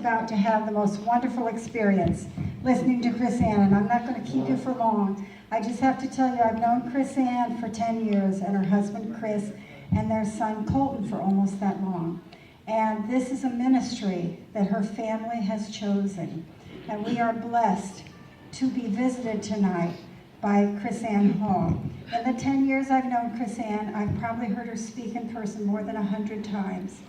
about to have the most wonderful experience listening to Krisanne, and I'm not going to keep you for long. I just have to tell you, I've known Krisanne for 10 years, and her husband Chris, and their son Colton for almost that long. And this is a ministry that her family has chosen. And we are blessed to be visited tonight by Krisanne Hall. In the 10 years I've known Krisanne, I've probably heard her speak in person more than 100 times.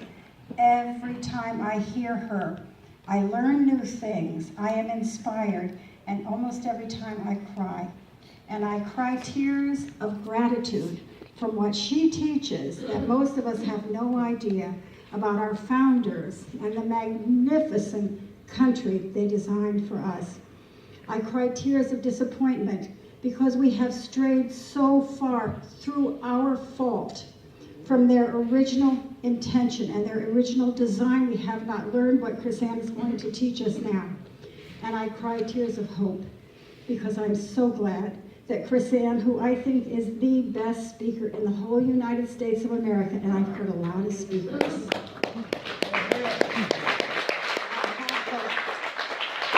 Every time I hear her, I learn new things, I am inspired, and almost every time I cry. And I cry tears of gratitude from what she teaches that most of us have no idea about our founders and the magnificent country they designed for us. I cry tears of disappointment because we have strayed so far through our fault from their original intention and their original design. We have not learned what Krisanne is going to teach us now. And I cry tears of hope because I'm so glad that Krisanne, who I think is the best speaker in the whole United States of America, and I've heard a lot of speakers.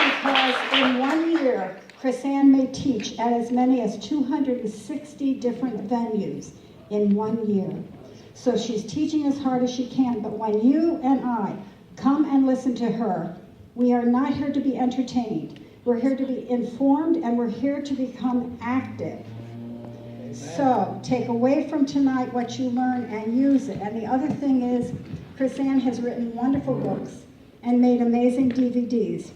Because in 1 year, Krisanne may teach at as many as 260 different venues in 1 year. So she's teaching as hard as she can, but when you and I come and listen to her, we are not here to be entertained. We're here to be informed, and we're here to become active. So take away from tonight what you learn and use it. And the other thing is, Krisanne has written wonderful books and made amazing DVDs.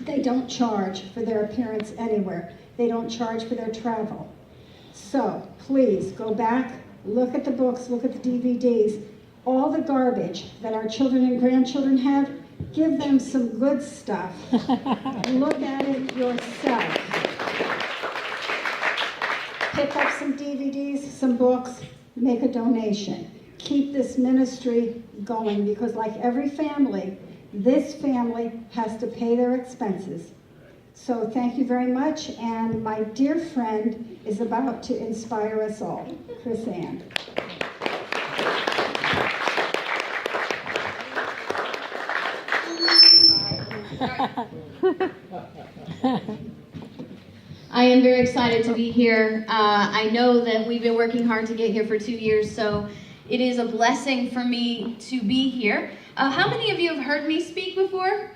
They don't charge for their appearance anywhere. They don't charge for their travel. So please go back, look at the books, look at the DVDs, all the garbage that our children and grandchildren have, give them some good stuff. Look at it yourself. Pick up some DVDs, some books, make a donation. Keep this ministry going, because like every family, this family has to pay their expenses. So thank you very much, and my dear friend is about to inspire us all. Krisanne. I am very excited to be here. I know that we've been working hard to get here for 2 years, so it is a blessing for me to be here. How many of you have heard me speak before?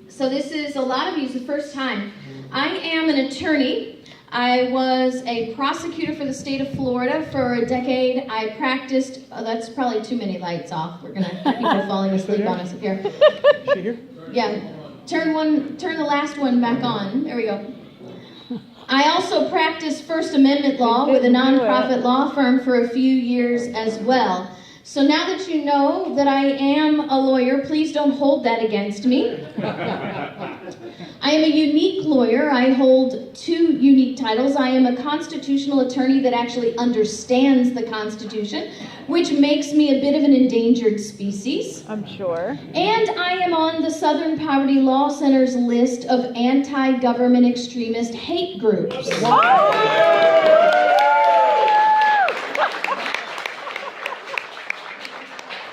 So this is, a lot of you, it's the first time. I am an attorney. I was a prosecutor for the state of Florida for a decade. I practiced, that's probably too many lights off. We're gonna have people falling asleep on us up here. She here? Yeah, turn the last one back on. There we go. I also practiced First Amendment law with a nonprofit law firm for a few years as well. So now that you know that I am a lawyer, please don't hold that against me. I am a unique lawyer. I hold 2 unique titles. I am a constitutional attorney that actually understands the Constitution, which makes me a bit of an endangered species. I'm sure. And I am on the Southern Poverty Law Center's list of anti-government extremist hate groups.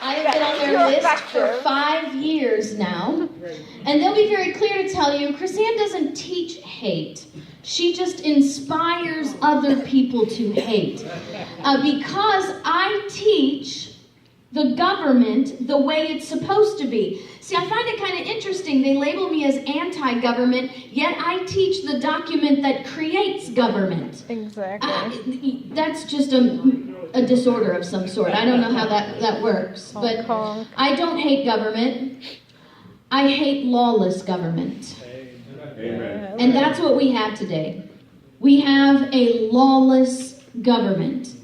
I have been on their list for 5 years now. And they'll be very clear to tell you, Krisanne doesn't teach hate. She just inspires other people to hate. Because I teach the government the way it's supposed to be. See, I find it kind of interesting. They label me as anti-government, yet I teach the document that creates government. Exactly. That's just a disorder of some sort. I don't know how that works. But I don't hate government. I hate lawless government. Amen. And that's what we have today. We have a lawless government.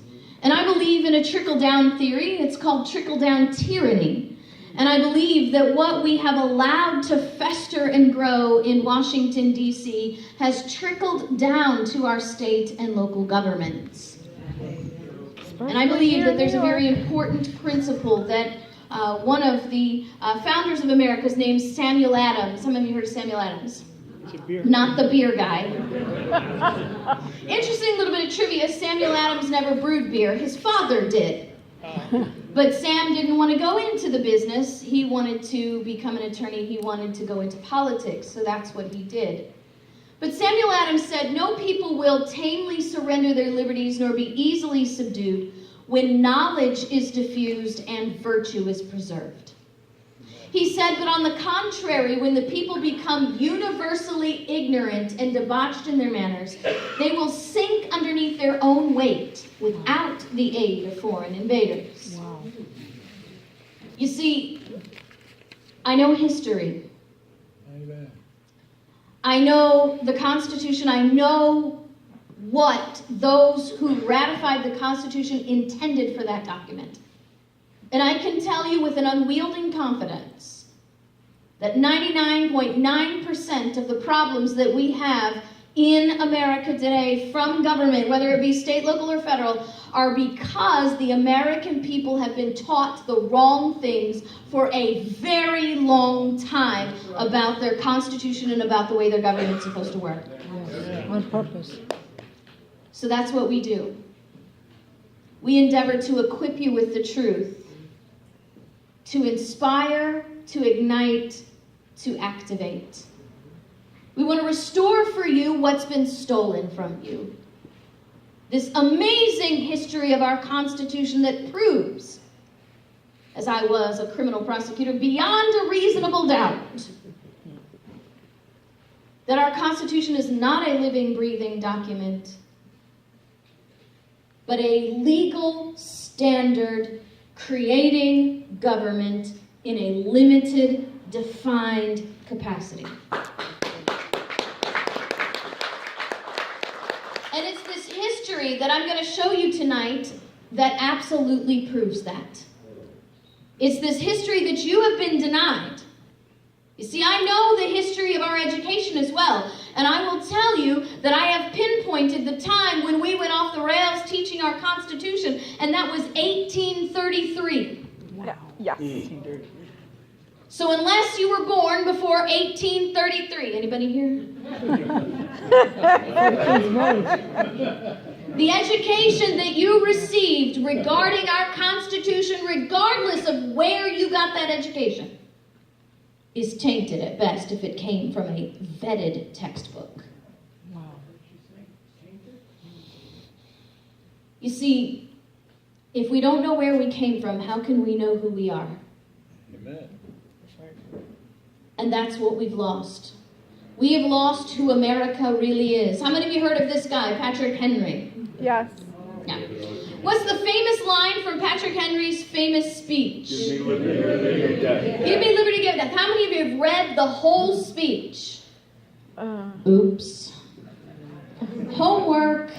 And I believe in a trickle-down theory. It's called trickle-down tyranny. And I believe that what we have allowed to fester and grow in Washington, D.C. has trickled down to our state and local governments. And I believe that there's a very important principle that one of the founders of America is named Samuel Adams. Some of you heard of Samuel Adams. Not the beer guy. Interesting little bit of trivia. Samuel Adams never brewed beer. His father did. But Sam didn't want to go into the business. He wanted to become an attorney. He wanted to go into politics, so that's what he did. But Samuel Adams said, "No people will tamely surrender their liberties nor be easily subdued when knowledge is diffused and virtue is preserved." He said, "But on the contrary, when the people become universally ignorant and debauched in their manners, they will sink underneath their own weight without the aid of foreign invaders." Wow. You see, I know history. Amen. I know the Constitution. I know what those who ratified the Constitution intended for that document. And I can tell you with an unwielding confidence that 99.9% of the problems that we have in America today from government, whether it be state, local, or federal, are because the American people have been taught the wrong things for a very long time about their Constitution and about the way their government's supposed to work. Yes. On purpose. So that's what we do. We endeavor to equip you with the truth, to inspire, to ignite, to activate. We want to restore for you what's been stolen from you. This amazing history of our Constitution that proves, as I was a criminal prosecutor, beyond a reasonable doubt, that our Constitution is not a living, breathing document, but a legal standard creating government in a limited, defined capacity. And it's this history that I'm going to show you tonight that absolutely proves that. It's this history that you have been denied. You see, I know the history of our education as well, and I will tell you that I have pinpointed the time when we went off the rails teaching our Constitution, and that was 1833. Wow. Yes. So unless you were born before 1833, anybody here? The education that you received regarding our Constitution, regardless of where you got that education, is tainted at best if it came from a vetted textbook. Wow. You see, if we don't know where we came from, how can we know who we are? Amen. And that's what we've lost. We have lost who America really is. How many of you heard of this guy, Patrick Henry? Yes. Yeah. What's the famous line from Patrick Henry's famous speech? Give me liberty, give death. Give me liberty, give death. How many of you have read the whole speech? Oops. Homework.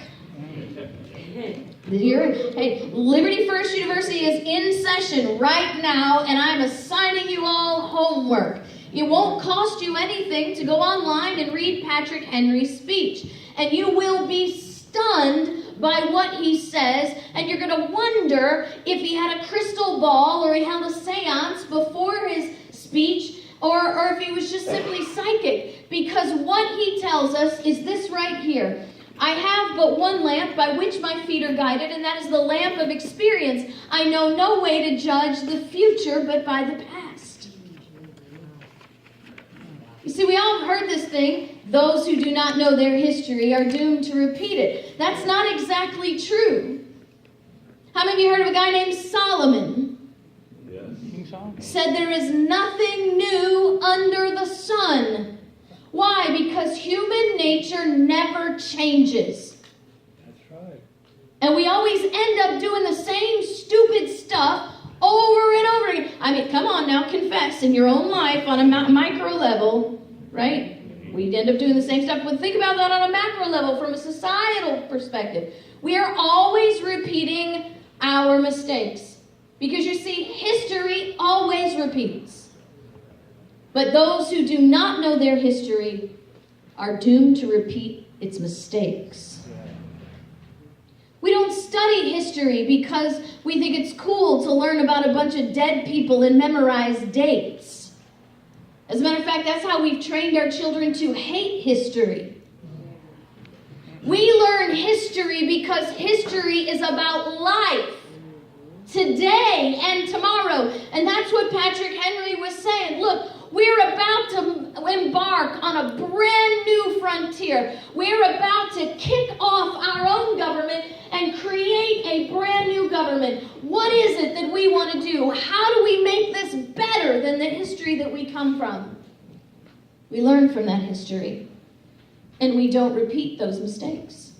Hey, Liberty First University is in session right now, and I'm assigning you all homework. It won't cost you anything to go online and read Patrick Henry's speech, and you will be stunned by what he says, and you're going to wonder if he had a crystal ball or he held a seance before his speech, or if he was just simply psychic, because what he tells us is this right here. I have but one lamp by which my feet are guided, and that is the lamp of experience. I know no way to judge the future but by the past. You see, we all have heard this thing. Those who do not know their history are doomed to repeat it. That's not exactly true. How many of you heard of a guy named Solomon? Yes. Said there is nothing new under the sun. Why? Because human nature never changes. That's right. And we always end up doing the same stupid stuff over and over again. I mean, come on now, confess in your own life on a micro level, right? We'd end up doing the same stuff. But think about that on a macro level from a societal perspective. We are always repeating our mistakes. Because you see, history always repeats. But those who do not know their history are doomed to repeat its mistakes. We don't study history because we think it's cool to learn about a bunch of dead people and memorize dates. As a matter of fact, that's how we've trained our children to hate history. We learn history because history is about life. today and tomorrow. And that's what Patrick Henry was saying. Look, we're about to embark on a brand new frontier. We're about to kick off our own government and create a brand new government. What is it that we want to do? How do we make this better than the history that we come from? We learn from that history, and we don't repeat those mistakes.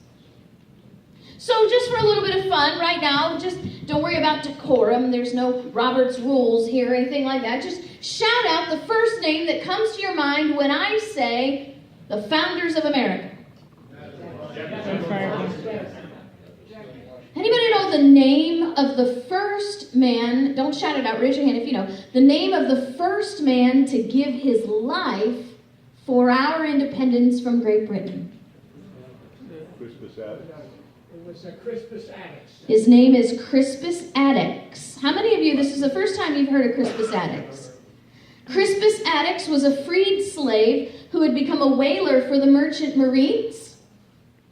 So just for a little bit of fun right now, just don't worry about decorum. There's no Robert's Rules here or anything like that. Just shout out the first name that comes to your mind when I say the founders of America. Anybody know the name of the first man? Don't shout it out. Raise your hand if you know. The name of the first man to give his life for our independence from Great Britain. Crispus Attucks. It was Crispus Attucks. His name is Crispus Attucks. How many of you, this is the first time you've heard of Crispus Attucks? Crispus Attucks was a freed slave who had become a whaler for the merchant marines.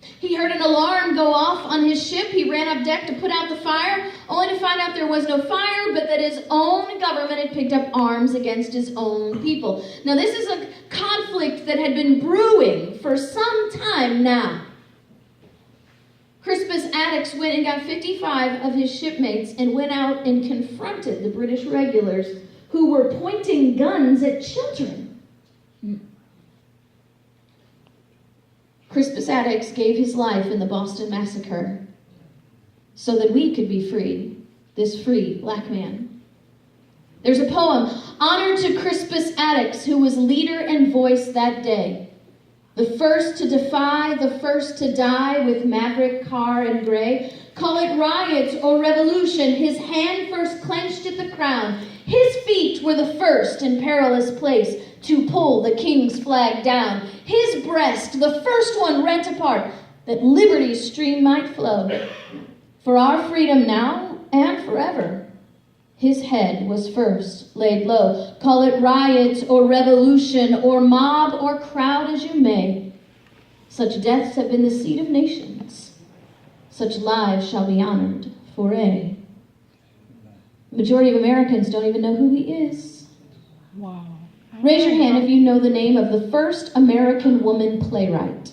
He heard an alarm go off on his ship. He ran up deck to put out the fire, only to find out there was no fire, but that his own government had picked up arms against his own people. Now, this is a conflict that had been brewing for some time now. Crispus Attucks went and got 55 of his shipmates and went out and confronted the British regulars who were pointing guns at children. Crispus Attucks gave his life in the Boston Massacre so that we could be free, this free black man. There's a poem, Honor to Crispus Attucks, who was leader and voice that day. The first to defy, the first to die with Maverick, Carr, and Gray. Call it riot or revolution, his hand first clenched at the crown. His feet were the first in perilous place to pull the king's flag down. His breast, the first one rent apart, that liberty's stream might flow. For our freedom now and forever, his head was first laid low. Call it riot or revolution or mob or crowd as you may. Such deaths have been the seed of nations. Such lives shall be honored for aye. The majority of Americans don't even know who he is. Wow. Raise your hand if you know the name of the first American woman playwright.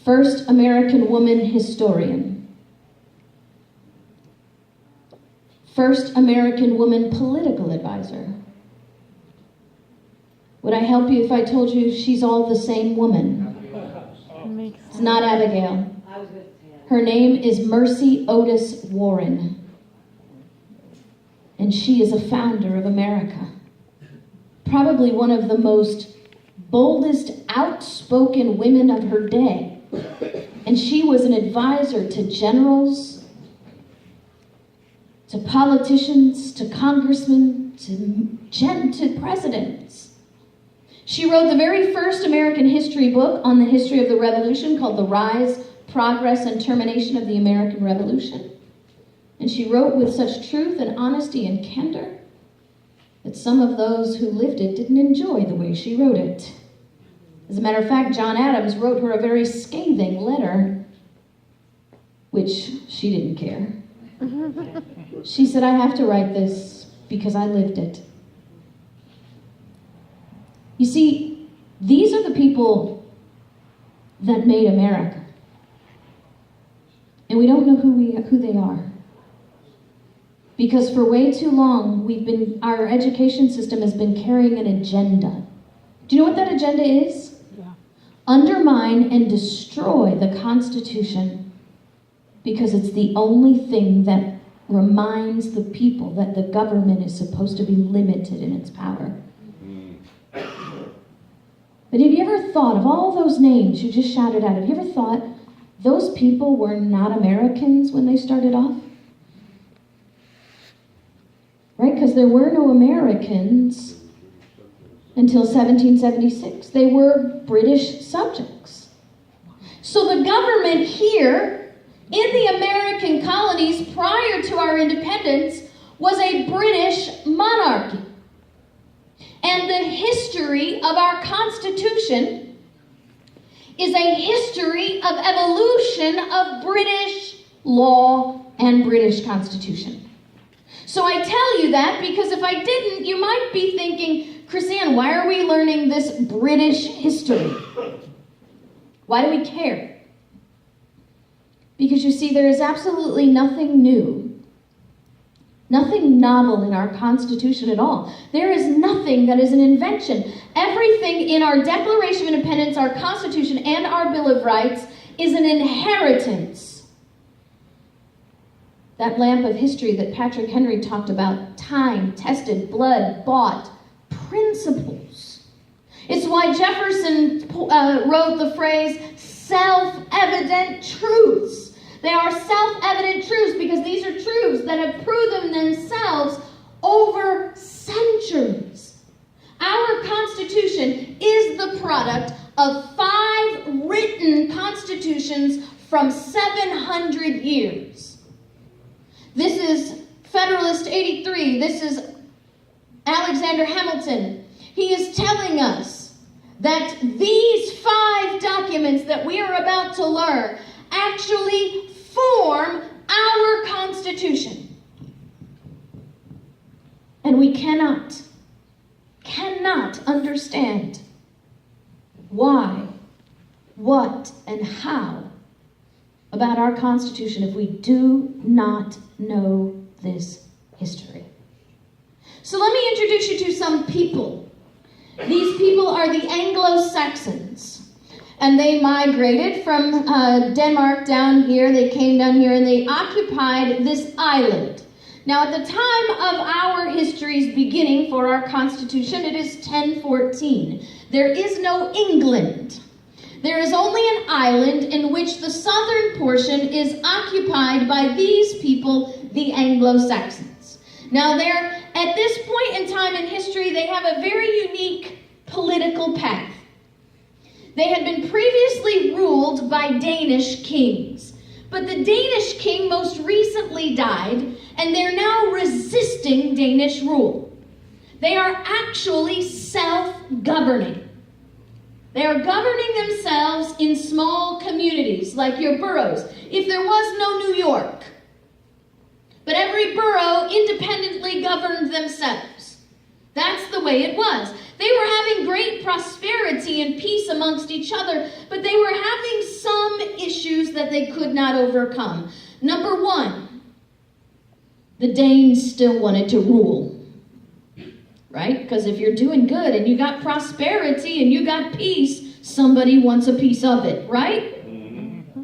First American woman historian. First American woman political advisor. Would I help you if I told you she's all the same woman? It's not Abigail. Her name is Mercy Otis Warren. And she is a founder of America. Probably one of the most boldest, outspoken women of her day. And she was an advisor to generals, to politicians, to congressmen, to presidents. She wrote the very first American history book on the history of the Revolution called The Rise, Progress, and Termination of the American Revolution. And she wrote with such truth and honesty and candor that some of those who lived it didn't enjoy the way she wrote it. As a matter of fact, John Adams wrote her a very scathing letter, which she didn't care. She said, I have to write this because I lived it. You see, these are the people that made America. And we don't know who they are. Because for way too long, our education system has been carrying an agenda. Do you know what that agenda is? Yeah. Undermine and destroy the Constitution because it's the only thing that reminds the people that the government is supposed to be limited in its power. But have you ever thought of all those names you just shouted out? Have you ever thought those people were not Americans when they started off? Right? Because there were no Americans until 1776. They were British subjects. So the government here in the American colonies prior to our independence was a British monarchy. And the history of our Constitution is a history of evolution of British law, and British Constitution. So I tell you that because if I didn't, you might be thinking, Krisanne, why are we learning this British history? Why do we care? Because you see, there is absolutely nothing new, nothing novel in our Constitution at all. There is nothing that is an invention. Everything in our Declaration of Independence, our Constitution, and our Bill of Rights is an inheritance. That lamp of history that Patrick Henry talked about, time, tested, blood, bought, principles. It's why Jefferson wrote the phrase, self-evident truths. They are self-evident truths because these are truths that have proven themselves over centuries. Our Constitution is the product of 5 written constitutions from 700 years. This is Federalist 83. This is Alexander Hamilton. He is telling us that these 5 documents that we are about to learn actually form our Constitution. And we cannot understand why, what, and how about our Constitution if we do not know this history. So let me introduce you to some people. These people are the Anglo-Saxons. And they migrated from Denmark down here. They came down here and they occupied this island. Now, at the time of our history's beginning for our Constitution, it is 1014. There is no England. There is only an island in which the southern portion is occupied by these people, the Anglo-Saxons. Now, at this point in time in history, they have a very unique political path. They had been previously ruled by Danish kings, but the Danish king most recently died, and they're now resisting Danish rule. They are actually self-governing. They are governing themselves in small communities, like your boroughs, if there was no New York. But every borough independently governed themselves. That's the way it was. They were having great prosperity and peace amongst each other, but they were having some issues that they could not overcome. Number 1, the Danes still wanted to rule. Right? Because if you're doing good and you got prosperity and you got peace, somebody wants a piece of it, right? Mm-hmm.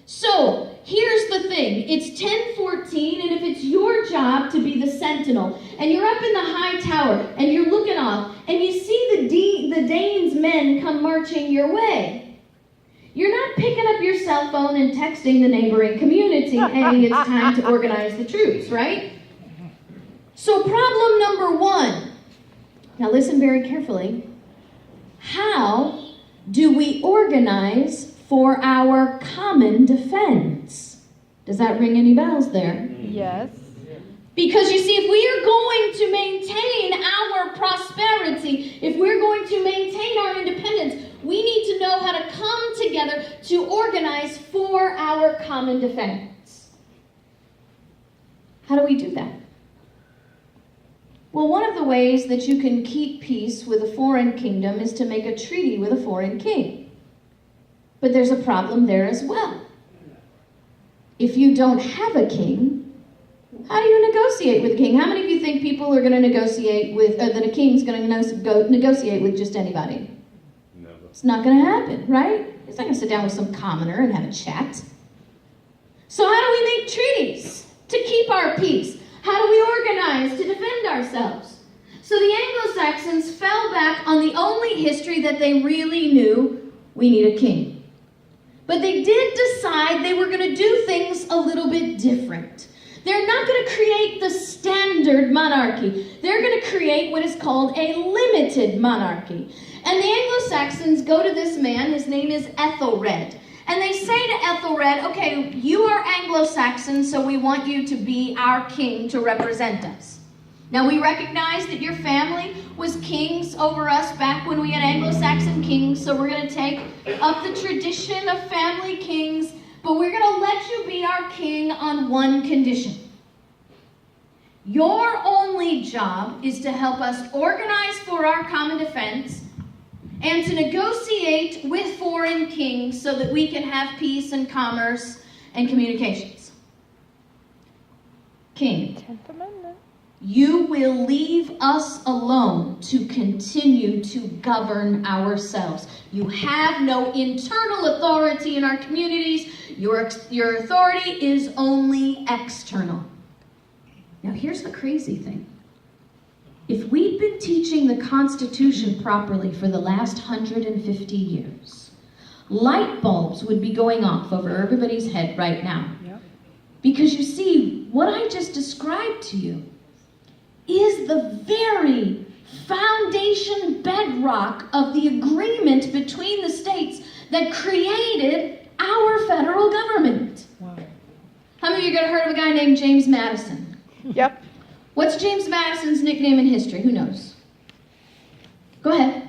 So, here's the thing. It's 1014, and if it's your job to be the sentinel, and you're up in the high tower, and you're looking off, and you see the Danes' men come marching your way, you're not picking up your cell phone and texting the neighboring community, hey, it's time to organize the troops, right? So problem number 1, now listen very carefully. How do we organize for our common defense? Does that ring any bells there? Yes. Because you see, if we are going to maintain our prosperity, if we're going to maintain our independence, we need to know how to come together to organize for our common defense. How do we do that? Well, one of the ways that you can keep peace with a foreign kingdom is to make a treaty with a foreign king. But there's a problem there as well. If you don't have a king, how do you negotiate with a king? How many of you think people are going to negotiate with, that a king's going to negotiate with just anybody? Never. It's not going to happen, right? He's not going to sit down with some commoner and have a chat. So how do we make treaties to keep our peace? How do we organize to defend ourselves? So the Anglo-Saxons fell back on the only history that they really knew. We need a king. But they did decide they were going to do things a little bit different. They're not going to create the standard monarchy. They're going to create what is called a limited monarchy. And the Anglo-Saxons go to this man, his name is Ethelred. And they say to Ethelred, okay, you are Anglo-Saxon, so we want you to be our king to represent us. Now, we recognize that your family was kings over us back when we had Anglo-Saxon kings, so we're going to take up the tradition of family kings, but we're going to let you be our king on one condition. Your only job is to help us organize for our common defense and to negotiate with foreign kings so that we can have peace and commerce and communications. King, 10th Amendment. you will leave us alone to continue to govern ourselves. You have no internal authority in our communities. Your authority is only external. Now, here's the crazy thing. If we'd been teaching the Constitution properly for the last 150 years, light bulbs would be going off over everybody's head right now. Yep. Because you see, what I just described to you is the very foundation bedrock of the agreement between the states that created our federal government. Wow. How many of you have heard of a guy named James Madison? Yep. What's James Madison's nickname in history? Who knows? Go ahead.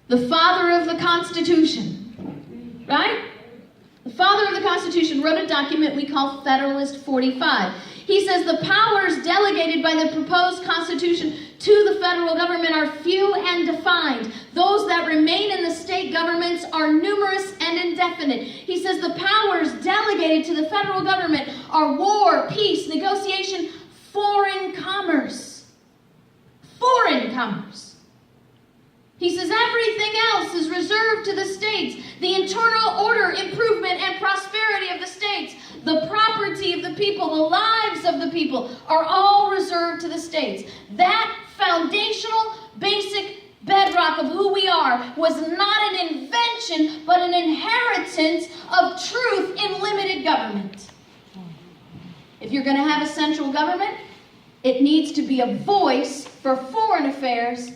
The father of the Constitution. Right? The father of the Constitution wrote a document we call Federalist 45. He says the powers delegated by the proposed Constitution to the federal government are few and defined. Those that remain in the state governments are numerous and indefinite. He says the powers delegated to the federal government are war, peace, negotiation, foreign commerce. Foreign commerce. He says everything else is reserved to the states. The internal order, improvement, and prosperity of the states, the property of the people, the lives of the people are all reserved to the states. That foundational, basic bedrock of who we are was not an invention, but an inheritance of truth in limited government. If you're going to have a central government, it needs to be a voice for foreign affairs,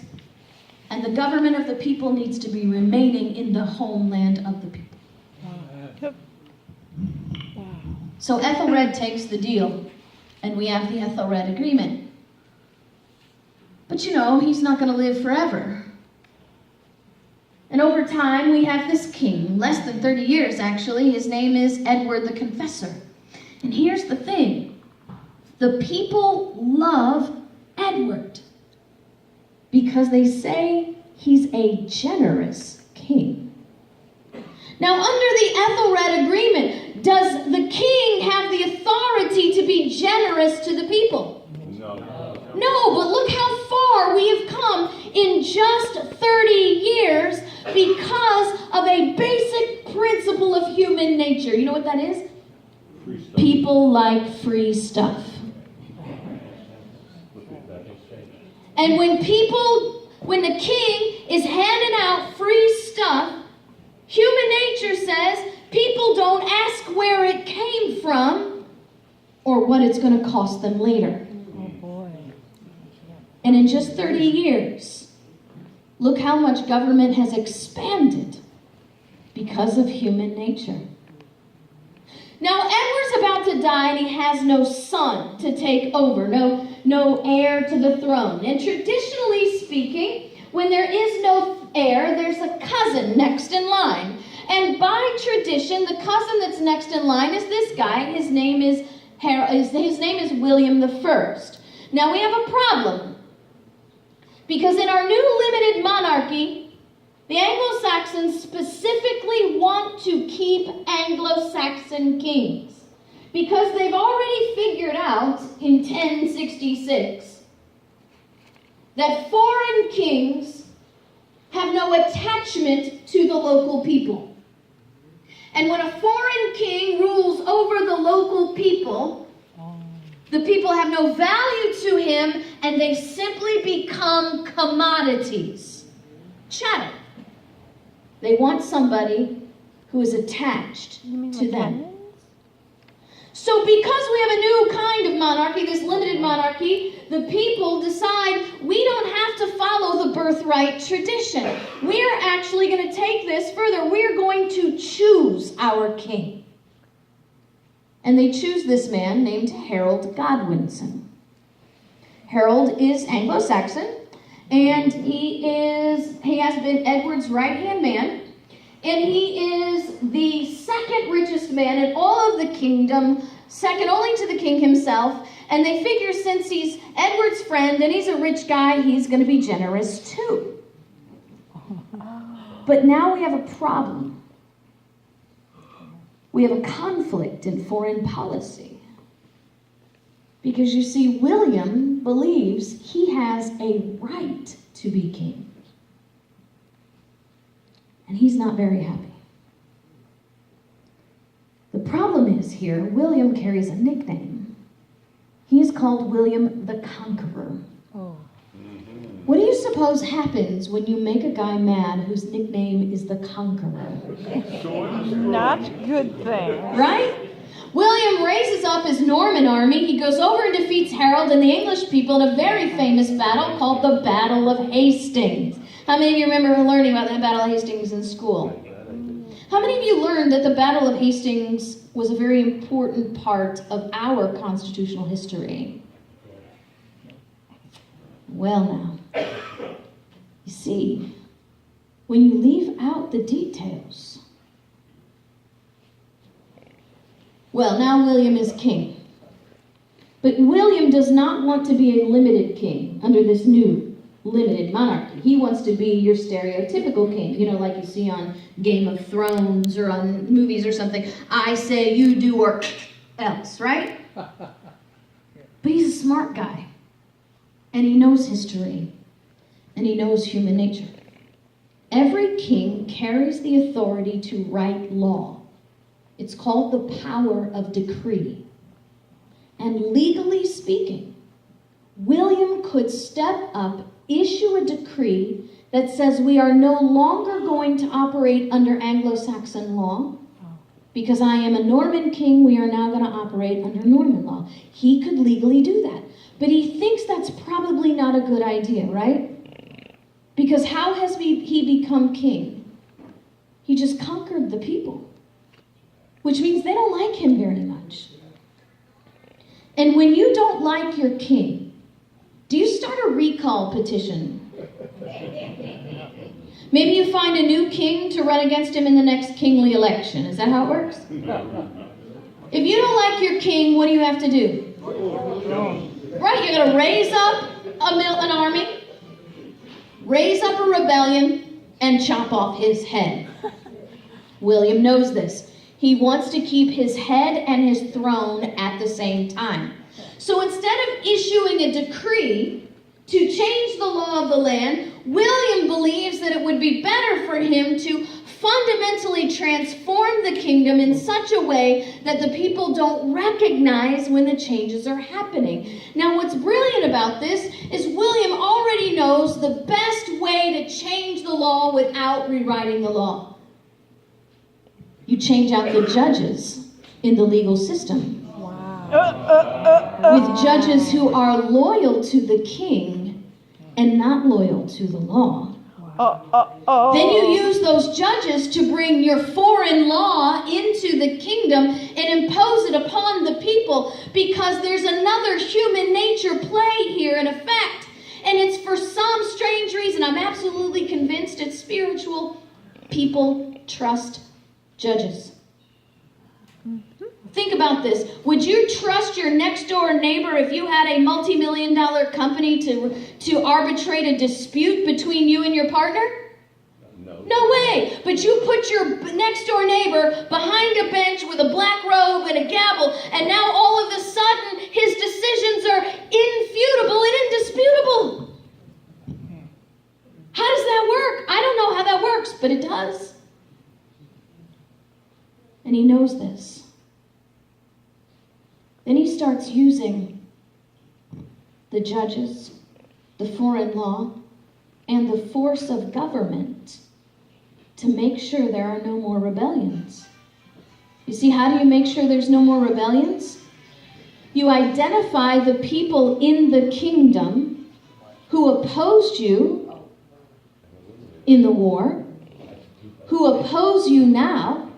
and the government of the people needs to be remaining in the homeland of the people. Yep. Wow. So Ethelred takes the deal, and we have the Ethelred Agreement. But you know, he's not going to live forever. And over time, we have this king, less than 30 years actually. His name is Edward the Confessor. And here's the thing. The people love Edward because they say he's a generous king. Now, under the Ethelred Agreement, does the king have the authority to be generous to the people? No. No, but look how far we have come in just 30 years because of a basic principle of human nature. You know what that is? Free stuff. People like free stuff. And when the king is handing out free stuff, human nature says people don't ask where it came from or what it's going to cost them later. Oh boy. And in just 30 years, look how much government has expanded because of human nature. Now, Edward's about to die and he has no son to take over, no heir to the throne. And traditionally speaking, when there is no heir, there's a cousin next in line. And by tradition, the cousin that's next in line is this guy. His name is William I. Now, we have a problem. Because in our new limited monarchy, the Anglo-Saxons specifically want to keep Anglo-Saxon kings because they've already figured out in 1066 that foreign kings have no attachment to the local people. And when a foreign king rules over the local people, the people have no value to him and they simply become commodities. Chattel. They want somebody who is attached to them. So because we have a new kind of monarchy, this limited monarchy, the people decide we don't have to follow the birthright tradition. We're actually going to take this further. We're going to choose our king. And they choose this man named Harold Godwinson. Harold is Anglo-Saxon. And he has been Edward's right-hand man. and he is the second richest man in all of the kingdom, second only to the king himself. And they figure since he's Edward's friend and he's a rich guy, he's going to be generous too. But now we have a problem. We have a conflict in foreign policy. Because you see, William believes he has a right to be king. And he's not very happy. The problem is here, William carries a nickname. He is called William the Conqueror. Oh. What do you suppose happens when you make a guy mad whose nickname is the Conqueror? Not good thing. Right? William raises up his Norman army. He goes over and defeats Harold and the English people in a very famous battle called the Battle of Hastings. How many of you remember learning about that Battle of Hastings in school? How many of you learned that the Battle of Hastings was a very important part of our constitutional history? Well now, you see, when you leave out the details, well, now William is king. But William does not want to be a limited king under this new limited monarchy. He wants to be your stereotypical king, you know, like you see on Game of Thrones or on movies or something. I say, you do, or else, right? But he's a smart guy. And he knows history. And he knows human nature. Every king carries the authority to write law. It's called the power of decree. And legally speaking, William could step up, issue a decree that says we are no longer going to operate under Anglo-Saxon law. Because I am a Norman king, we are now going to operate under Norman law. He could legally do that. But he thinks that's probably not a good idea, right? Because how has he become king? He just conquered the people. Which means they don't like him very much. And when you don't like your king, do you start a recall petition? Maybe you find a new king to run against him in the next kingly election. Is that how it works? If you don't like your king, what do you have to do? Right, you're going to raise up an army, raise up a rebellion, and chop off his head. William knows this. He wants to keep his head and his throne at the same time. So instead of issuing a decree to change the law of the land, William believes that it would be better for him to fundamentally transform the kingdom in such a way that the people don't recognize when the changes are happening. Now, what's brilliant about this is William already knows the best way to change the law without rewriting the law. You change out the judges in the legal system. With judges who are loyal to the king and not loyal to the law. Then you use those judges to bring your foreign law into the kingdom and impose it upon the people, because there's another human nature play here in effect. And it's for some strange reason, I'm absolutely convinced it's spiritual. People trust judges. Think about this. Would you trust your next door neighbor if you had a multi-million-dollar company to arbitrate a dispute between you and your partner? No way. But you put your next door neighbor behind a bench with a black robe and a gavel, and now all of a sudden his decisions are infutable and indisputable. How does that work? I don't know how that works, but it does. And he knows this. Then he starts using the judges, the foreign law, and the force of government to make sure there are no more rebellions. You see, how do you make sure there's no more rebellions? You identify the people in the kingdom who opposed you in the war, who oppose you now,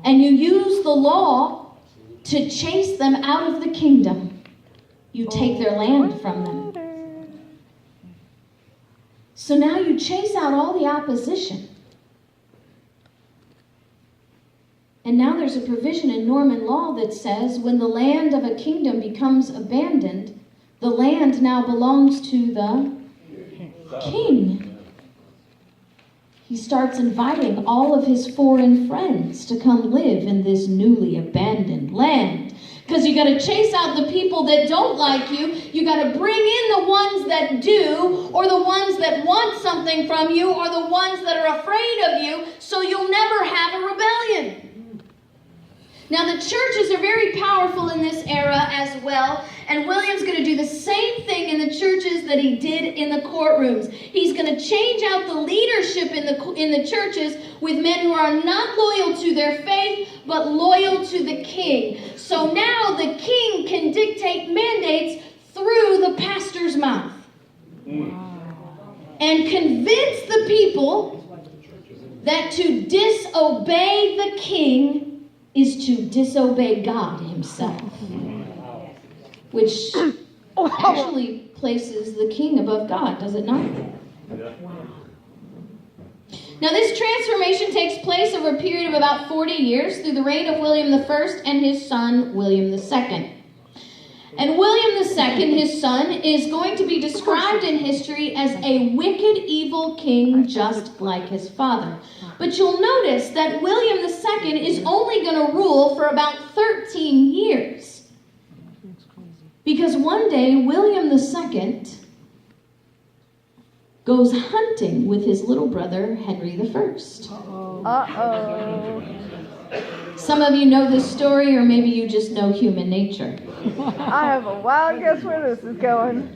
and you use the law to chase them out of the kingdom. You take their land from them. So now you chase out all the opposition. And now there's a provision in Norman law that says when the land of a kingdom becomes abandoned, the land now belongs to the king. He starts inviting all of his foreign friends to come live in this newly abandoned land. Because you got to chase out the people that don't like you. You got to bring in the ones that do, or the ones that want something from you, or the ones that are afraid of you, so you'll never have a rebellion. Now, the churches are very powerful in this era as well, and William's going to do the same thing in the churches that he did in the courtrooms. He's going to change out the leadership in the churches with men who are not loyal to their faith, but loyal to the king. So now the king can dictate mandates through the pastor's mouth and convince the people that to disobey the king is to disobey God himself, which actually places the king above God, does it not? Now, this transformation takes place over a period of about 40 years through the reign of William I and his son, William II. And William II, his son, is going to be described in history as a wicked, evil king just like his father. But you'll notice that William II is only going to rule for about 13 years. Because one day, William II goes hunting with his little brother, Henry I. Uh-oh. Some of you know this story, or maybe you just know human nature. I have a wild guess where this is going.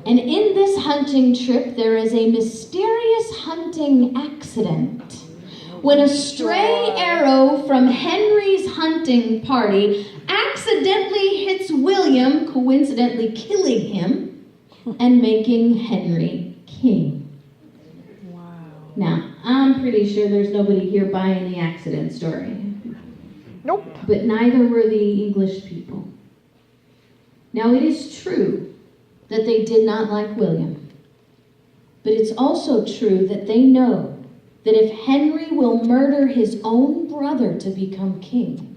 And in this hunting trip, there is a mysterious hunting accident. When a stray arrow from Henry's hunting party accidentally hits William, coincidentally killing him, and making Henry king. Wow. Now, I'm pretty sure there's nobody here buying the accident story. Nope. But neither were the English people. Now, it is true that they did not like William. But it's also true that they know that if Henry will murder his own brother to become king,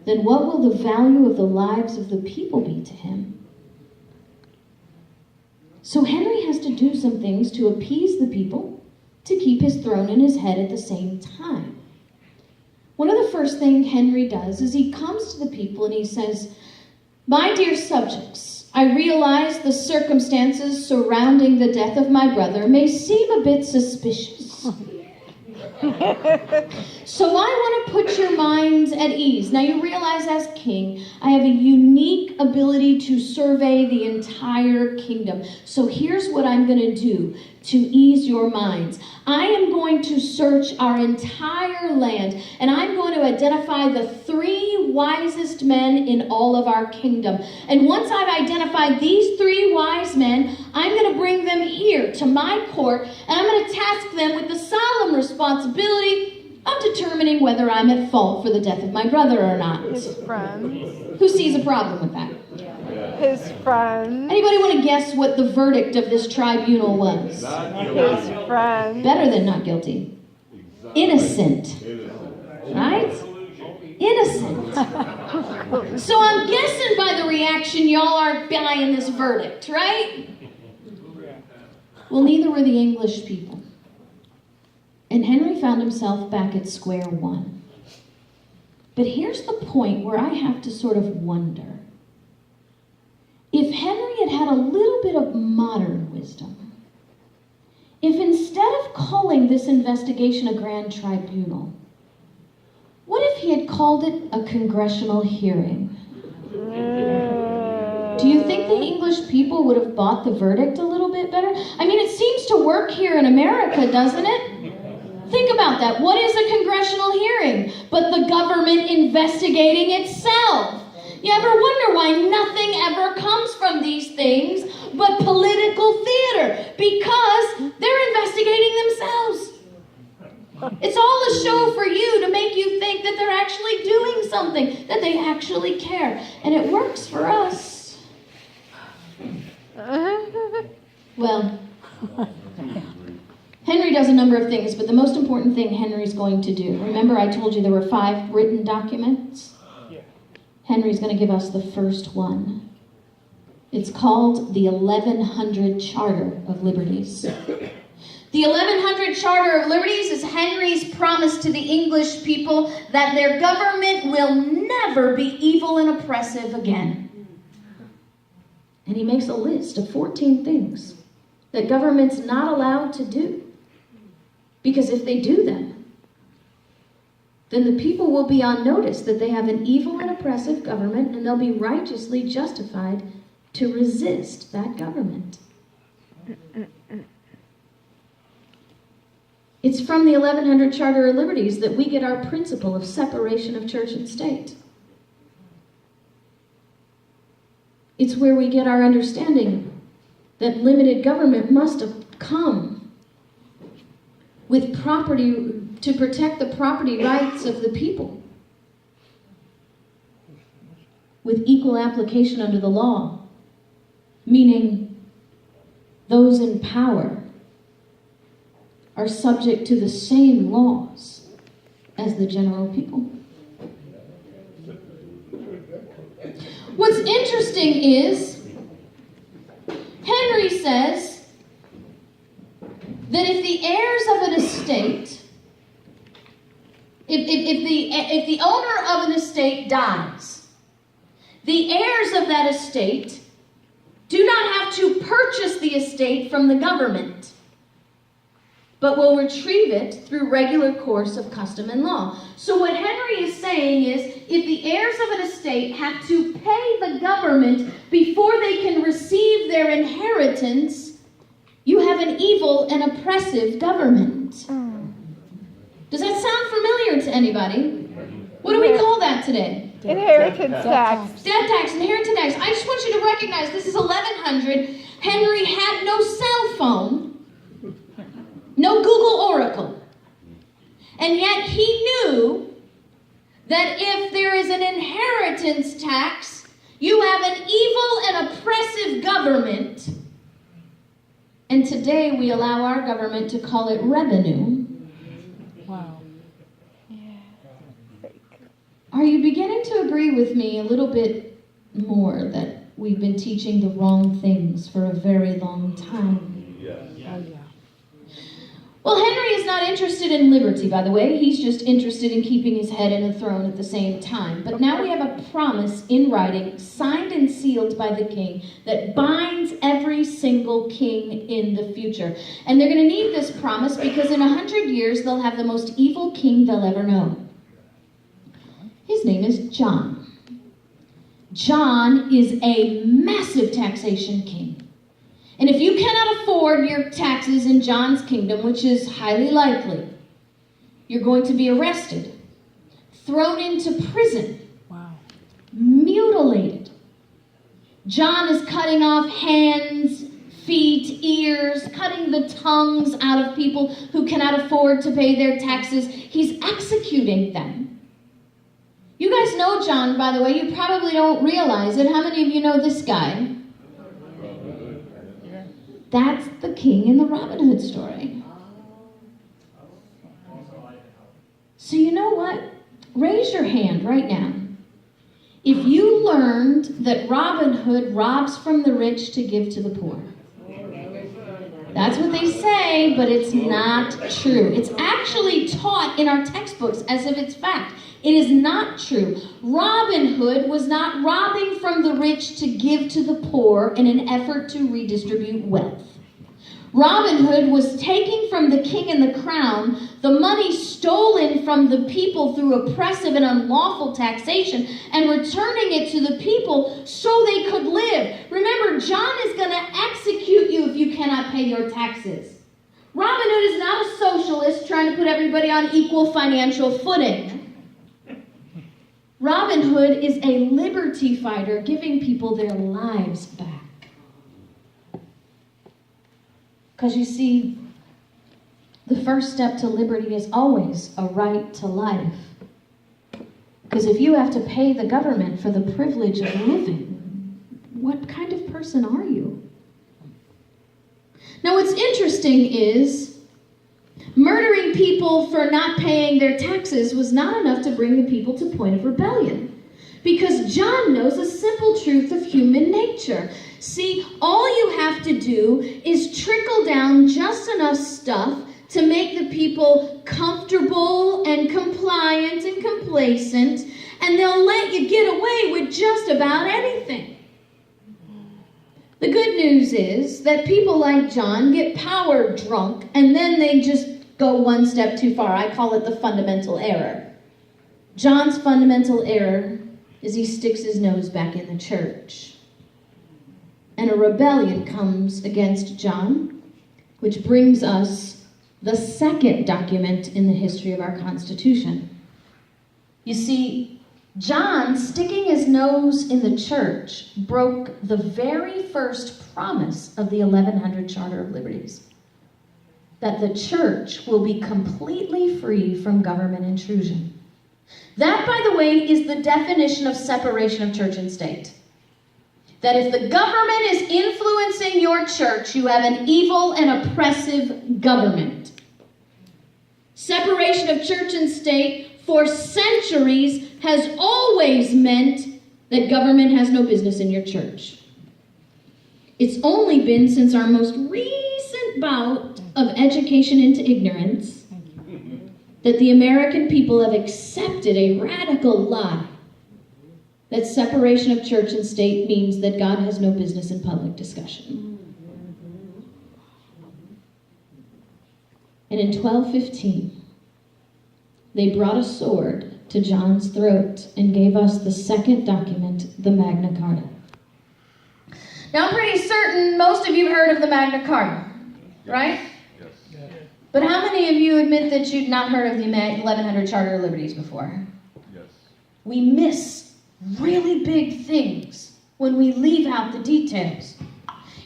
then what will the value of the lives of the people be to him? So Henry has to do some things to appease the people, to keep his throne in his head at the same time. One of the first things Henry does is he comes to the people and he says, "My dear subjects, I realize the circumstances surrounding the death of my brother may seem a bit suspicious. So I want to put your minds at ease. Now you realize as king, I have a unique ability to survey the entire kingdom. So here's what I'm going to do to ease your minds. I am going to search our entire land, and I'm going to identify the 3 wisest men in all of our kingdom. And once I've identified these 3 wise men, I'm going to bring them here to my court, and I'm going to task them with the solemn responsibility of determining whether I'm at fault for the death of my brother or not." His friends. Who sees a problem with that? His friends. Anybody want to guess what the verdict of this tribunal was? His friends. Better than not guilty. Innocent. Right? Innocent. So I'm guessing by the reaction y'all aren't buying this verdict, right? Well, neither were the English people. And Henry found himself back at square one. But here's the point where I have to sort of wonder. If Henry had had a little bit of modern wisdom, if instead of calling this investigation a grand tribunal, what if he had called it a congressional hearing? Do you think the English people would have bought the verdict a little bit better? I mean, it seems to work here in America, doesn't it? Think about that. What is a congressional hearing but the government investigating itself? You ever wonder why nothing ever comes from these things but political theater? Because they're investigating themselves. It's all a show for you to make you think that they're actually doing something, that they actually care. And it works for us. Well, Henry does a number of things, but the most important thing Henry's going to do, remember I told you there were 5 written documents? Yeah. Henry's going to give us the first one. It's called the 1100 Charter of Liberties. The 1100 Charter of Liberties is Henry's promise to the English people that their government will never be evil and oppressive again. And he makes a list of 14 things that government's not allowed to do. Because if they do them, then the people will be on notice that they have an evil and oppressive government, and they'll be righteously justified to resist that government. It's from the 1100 Charter of Liberties that we get our principle of separation of church and state. It's where we get our understanding that limited government must have come with property to protect the property rights of the people, with equal application under the law, meaning those in power are subject to the same laws as the general people. What's interesting is Henry says that if the heirs of an estate, if the owner of an estate dies, the heirs of that estate do not have to purchase the estate from the government, but will retrieve it through regular course of custom and law. So what Henry is saying is, if the heirs of an estate have to pay the government before they can receive their inheritance, you have an evil and oppressive government. Does that sound familiar to anybody? What do we call that today? Inheritance tax. Death tax, inheritance tax. I just want you to recognize this is 1100. Henry had no cell phone, no Google Oracle. And yet he knew that if there is an inheritance tax, you have an evil and oppressive government. And today we allow our government to call it revenue. Wow. Yeah. Are you beginning to agree with me a little bit more that we've been teaching the wrong things for a very long time? Yes. Oh, yeah. Well, Henry is not interested in liberty, by the way. He's just interested in keeping his head in a throne at the same time. But now we have a promise in writing, signed and sealed by the king, that binds every single king in the future. And they're going to need this promise because in 100 years, they'll have the most evil king they'll ever know. His name is John. John is a massive taxation king. And if you cannot afford your taxes in John's kingdom, which is highly likely, you're going to be arrested, thrown into prison, mutilated. John is cutting off hands, feet, ears, cutting the tongues out of people who cannot afford to pay their taxes. He's executing them. You guys know John, by the way. You probably don't realize it. How many of you know this guy? That's the king in the Robin Hood story. So you know what? Raise your hand right now. If you learned that Robin Hood robs from the rich to give to the poor. That's what they say, but it's not true. It's actually taught in our textbooks as if it's fact. It is not true. Robin Hood was not robbing from the rich to give to the poor in an effort to redistribute wealth. Robin Hood was taking from the king and the crown the money stolen from the people through oppressive and unlawful taxation and returning it to the people so they could live. Remember, John is going to execute you if you cannot pay your taxes. Robin Hood is not a socialist trying to put everybody on equal financial footing. Robin Hood is a liberty fighter giving people their lives back. Because you see, the first step to liberty is always a right to life. Because if you have to pay the government for the privilege of living, what kind of person are you? Now what's interesting is Murdering people for not paying their taxes was not enough to bring the people to point of rebellion. Because John knows a simple truth of human nature. See, all you have to do is trickle down just enough stuff to make the people comfortable and compliant and complacent, and they'll let you get away with just about anything. The good news is that people like John get power drunk, and then they just go one step too far. I call it the fundamental error. John's fundamental error is he sticks his nose back in the church. And a rebellion comes against John, which brings us the second document in the history of our Constitution. You see, John sticking his nose in the church broke the very first promise of the 1100 Charter of Liberties, that the church will be completely free from government intrusion. That, by the way, is the definition of separation of church and state. That if the government is influencing your church, you have an evil and oppressive government. Separation of church and state for centuries has always meant that government has no business in your church. It's only been since our most recent bout of education into ignorance that the American people have accepted a radical lie that separation of church and state means that God has no business in public discussion. And in 1215, they brought a sword to John's throat and gave us the second document, the Magna Carta. Now, I'm pretty certain most of you heard of the Magna Carta, right? Yes. But how many of you admit that you'd not heard of the 1100 Charter of Liberties before? Yes. We miss really big things when we leave out the details.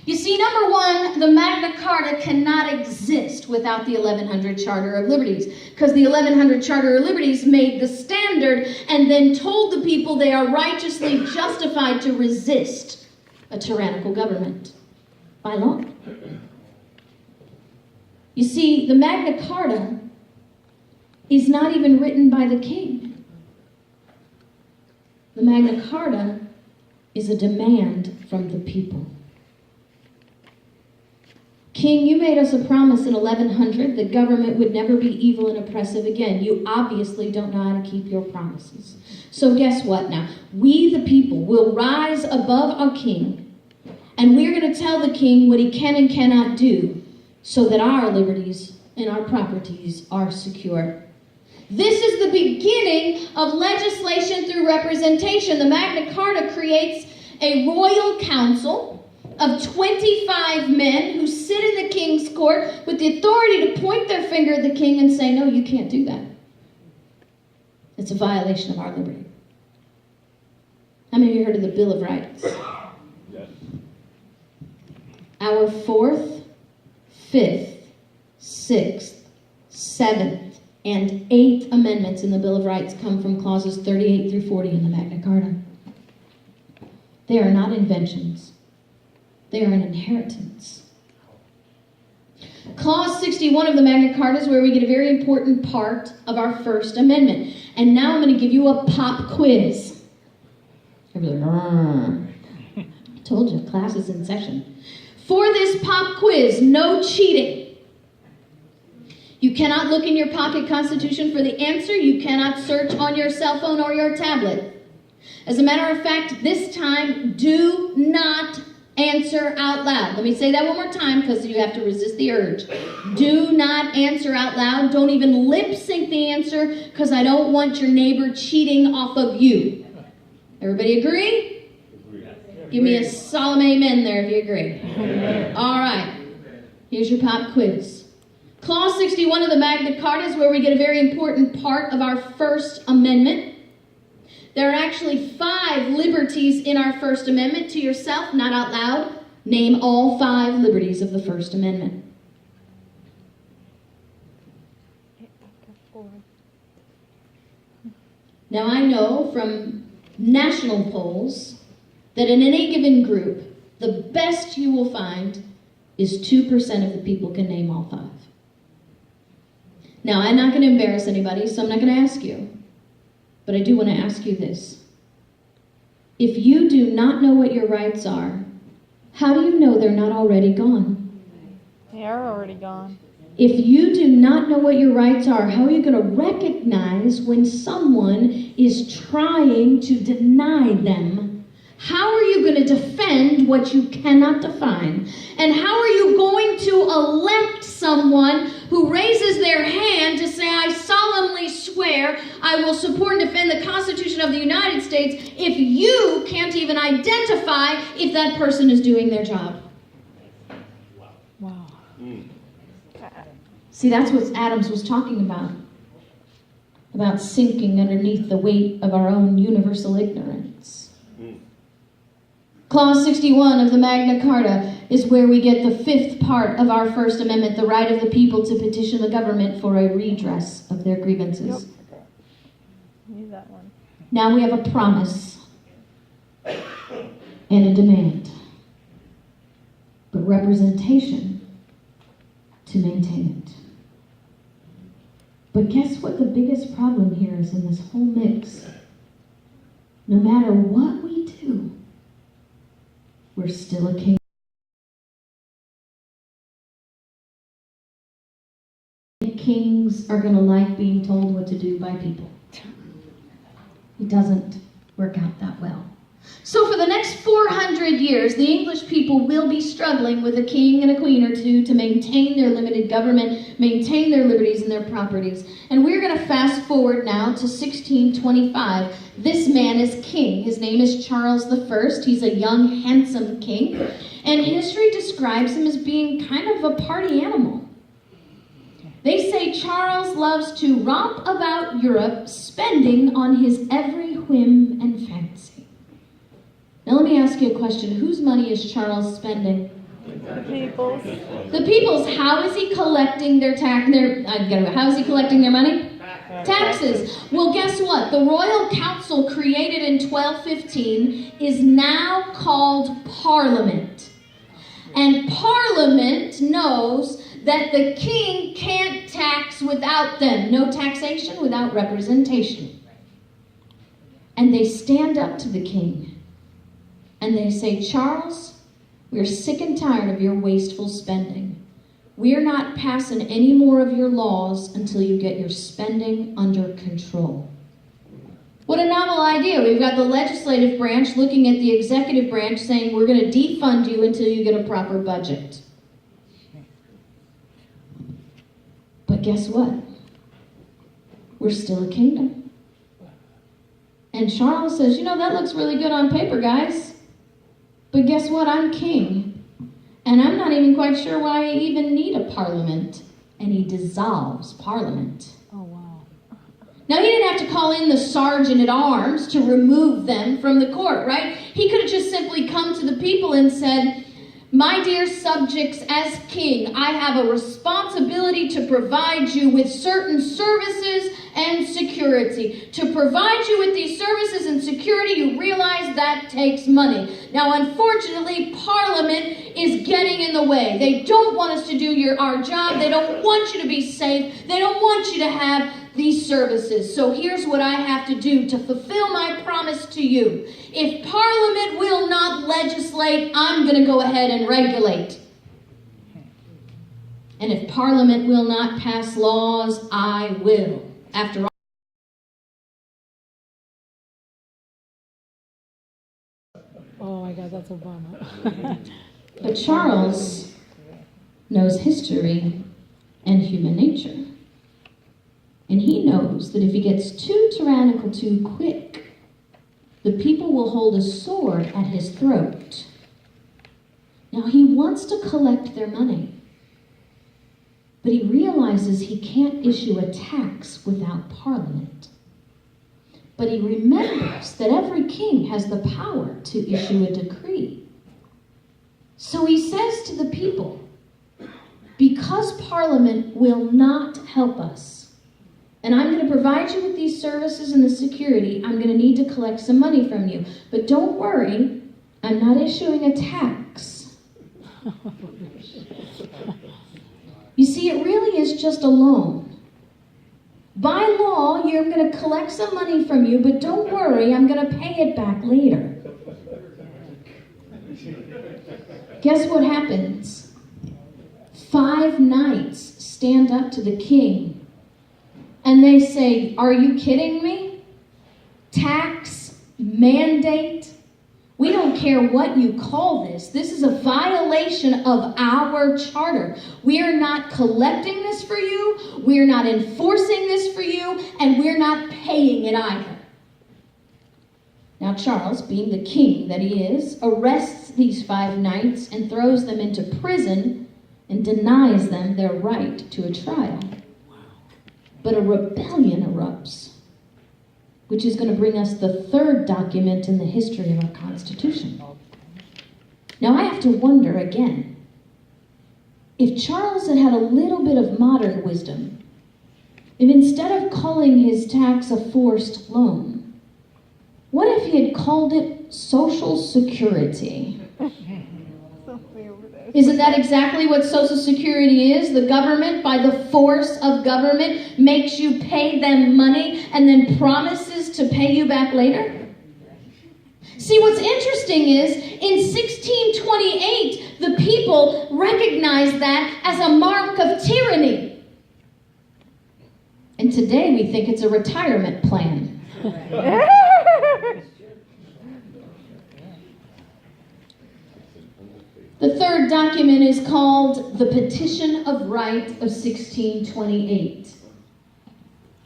You see, number one, the Magna Carta cannot exist without the 1100 Charter of Liberties, because the 1100 Charter of Liberties made the standard and then told the people they are righteously justified to resist a tyrannical government by law. You see, the Magna Carta is not even written by the king. The Magna Carta is a demand from the people. King, you made us a promise in 1100 that government would never be evil and oppressive again. You obviously don't know how to keep your promises. So guess what now? We, the people, will rise above our king, and we're going to tell the king what he can and cannot do so that our liberties and our properties are secure. This is the beginning of legislation through representation. The Magna Carta creates a royal council of 25 men who sit in the king's court with the authority to point their finger at the king and say, no, you can't do that. It's a violation of our liberty. How many of you heard of the Bill of Rights? Yes. Our 4th, 5th, 6th, 7th, and 8th amendments in the Bill of Rights come from clauses 38 through 40 in the Magna Carta. They are not inventions. They are an inheritance. Clause 61 of the Magna Carta is where we get a very important part of our First Amendment. And now I'm going to give you a pop quiz. Everybody's like, I told you, class is in session. For this pop quiz, no cheating. You cannot look in your pocket constitution for the answer. You cannot search on your cell phone or your tablet. As a matter of fact, this time, do not answer out loud. Let me say that one more time because you have to resist the urge. Do not answer out loud. Don't even lip sync the answer because I don't want your neighbor cheating off of you. Everybody agree? Give me a solemn amen there if you agree. All right. Here's your pop quiz. Clause 61 of the Magna Carta is where we get a very important part of our First Amendment. There are actually 5 liberties in our First Amendment. To yourself, not out loud, name all 5 liberties of the First Amendment. Now I know from national polls that in any given group, the best you will find is 2% of the people can name all 5. Now, I'm not going to embarrass anybody, so I'm not going to ask you. But I do want to ask you this. If you do not know what your rights are, how do you know they're not already gone? They are already gone. If you do not know what your rights are, how are you going to recognize when someone is trying to deny them? How are you going to defend what you cannot define? And how are you going to elect someone who raises their hand to say, I solemnly swear I will support and defend the Constitution of the United States, if you can't even identify if that person is doing their job? Wow. See, that's what Adams was talking about sinking underneath the weight of our own universal ignorance. Clause 61 of the Magna Carta is where we get the fifth part of our First Amendment, the right of the people to petition the government for a redress of their grievances. Yep. Need that one. Now we have a promise and a demand, but representation to maintain it. But guess what the biggest problem here is in this whole mix? No matter what we do, we're still a kingdom. Kings are going to like being told what to do by people. It doesn't work out that well. So for the next 400 years, the English people will be struggling with a king and a queen or two to maintain their limited government, maintain their liberties and their properties. And we're going to fast forward now to 1625. This man is king. His name is Charles I. He's a young, handsome king. And history describes him as being kind of a party animal. They say Charles loves to romp about Europe, spending on his every whim and fancy. Now let me ask you a question. Whose money is Charles spending? The people's. The people's. How is he collecting their how is he collecting their money? Taxes. Well, guess what? The Royal Council, created in 1215, is now called Parliament. And Parliament knows that the king can't tax without them. No taxation without representation. And they stand up to the king. And they say, Charles, we're sick and tired of your wasteful spending. We're not passing any more of your laws until you get your spending under control. What a novel idea. We've got the legislative branch looking at the executive branch saying, we're going to defund you until you get a proper budget. But guess what? We're still a kingdom. And Charles says, that looks really good on paper, guys. But guess what? I'm king. And I'm not even quite sure why I even need a parliament. And he dissolves parliament. Oh, wow. Now, he didn't have to call in the sergeant at arms to remove them from the court, right? He could have just simply come to the people and said, my dear subjects, as king, I have a responsibility to provide you with certain services and security. To provide you with these services and security, you realize that takes money. Now, unfortunately, Parliament is getting in the way. They don't want us to do our job. They don't want you to be safe. They don't want you to have these services. So here's what I have to do to fulfill my promise to you. If Parliament will not legislate, I'm going to go ahead and regulate. And if Parliament will not pass laws, I will. After all, Oh my God, that's Obama. but Charles knows history and human nature. And he knows that if he gets too tyrannical too quick, the people will hold a sword at his throat. Now, he wants to collect their money, but he realizes he can't issue a tax without Parliament. But he remembers that every king has the power to issue a decree. So he says to the people, because Parliament will not help us, and I'm going to provide you with these services and the security, I'm going to need to collect some money from you. But don't worry, I'm not issuing a tax. You see, it really is just a loan. By law, you're going to collect some money from you, but don't worry, I'm going to pay it back later. Guess what happens? 5 knights stand up to the king and they say, are you kidding me? Tax, mandate? We don't care what you call this. This is a violation of our charter. We are not collecting this for you. We are not enforcing this for you. And we're not paying it either. Now Charles, being the king that he is, arrests these 5 knights and throws them into prison and denies them their right to a trial. But a rebellion erupts, which is going to bring us the 3rd document in the history of our Constitution. Now I have to wonder again, if Charles had had a little bit of modern wisdom, if instead of calling his tax a forced loan, what if he had called it Social Security? Isn't that exactly what Social Security is? The government, by the force of government, makes you pay them money and then promises to pay you back later? See, what's interesting is, in 1628, the people recognized that as a mark of tyranny. And today we think it's a retirement plan. The 3rd document is called the Petition of Right of 1628.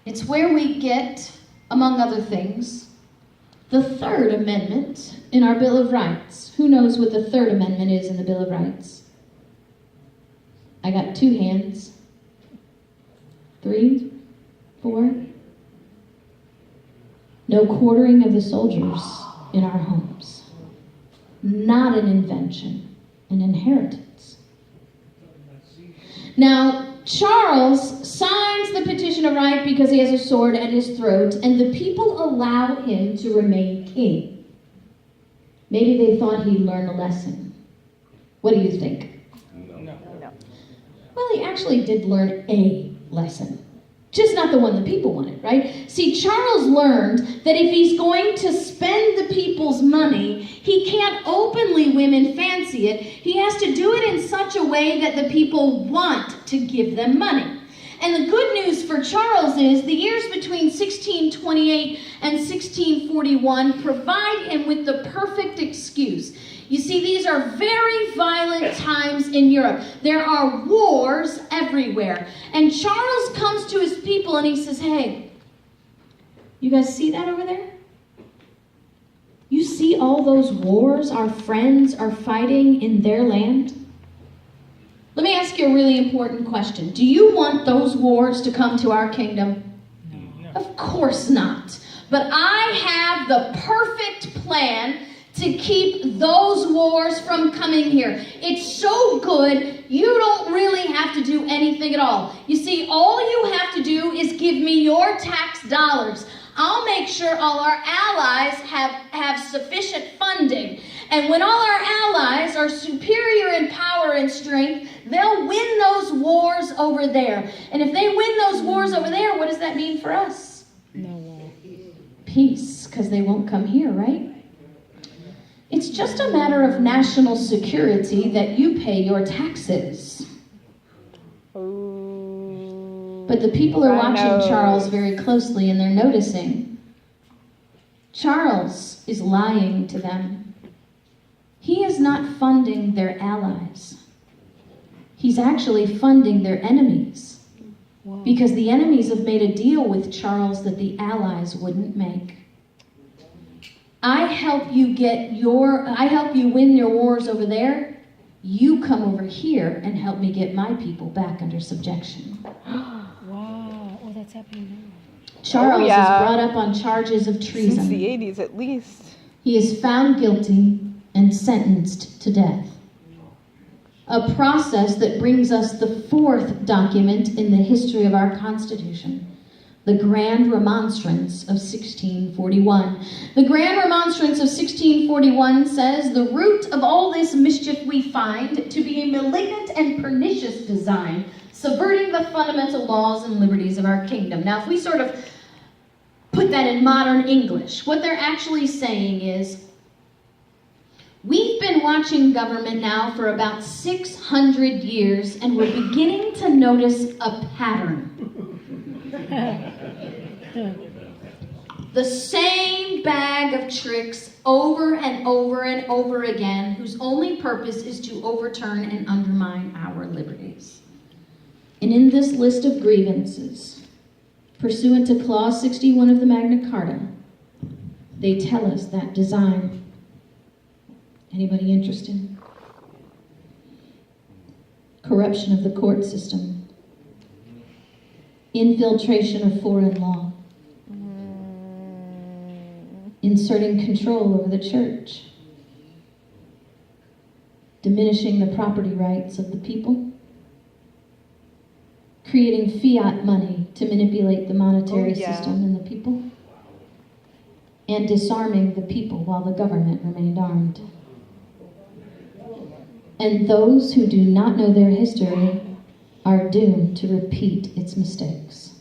It's where we get, among other things, the 3rd Amendment in our Bill of Rights. Who knows what the 3rd Amendment is in the Bill of Rights? I got 2 hands. 3, 4. No quartering of the soldiers in our homes. Not an invention. An inheritance. Now, Charles signs the Petition of Right because he has a sword at his throat, and the people allow him to remain king. Maybe they thought he'd learn a lesson. What do you think? No. Well, he actually did learn a lesson. Just not the one the people wanted, right? See, Charles learned that if he's going to spend the people's money, he can't openly whim and fancy it. He has to do it in such a way that the people want to give them money. And the good news for Charles is the years between 1628 and 1641 provide him with the perfect excuse. You see, these are very violent times in Europe. There are wars everywhere. And Charles comes to his people and he says, hey, you guys see that over there? You see all those wars our friends are fighting in their land? Let me ask you a really important question. Do you want those wars to come to our kingdom? No. Of course not. But I have the perfect plan to keep those wars from coming here. It's so good, you don't really have to do anything at all. You see, all you have to do is give me your tax dollars. I'll make sure all our allies have sufficient funding. And when all our allies are superior in power and strength, they'll win those wars over there. And if they win those wars over there, what does that mean for us? No war. Peace, because they won't come here, right? It's just a matter of national security that you pay your taxes. But the people are watching Charles very closely and they're noticing Charles is lying to them. He is not funding their allies. He's actually funding their enemies. Because the enemies have made a deal with Charles that the allies wouldn't make. I help you win your wars over there. You come over here and help me get my people back under subjection. Wow. Oh, that's happening now. Charles is brought up on charges of treason. Since the 80s at least. He is found guilty and sentenced to death. A process that brings us the 4th document in the history of our Constitution. The Grand Remonstrance of 1641. The Grand Remonstrance of 1641 says, the root of all this mischief we find to be a malignant and pernicious design, subverting the fundamental laws and liberties of our kingdom. Now, if we sort of put that in modern English, what they're actually saying is, we've been watching government now for about 600 years, and we're beginning to notice a pattern. The same bag of tricks over and over and over again, whose only purpose is to overturn and undermine our liberties. And in this list of grievances, pursuant to Clause 61 of the Magna Carta, they tell us that design. Anybody interested? Corruption of the court system. Infiltration of foreign law. Inserting control over the church. Diminishing the property rights of the people. Creating fiat money to manipulate the monetary system and the people. And disarming the people while the government remained armed. And those who do not know their history are doomed to repeat its mistakes.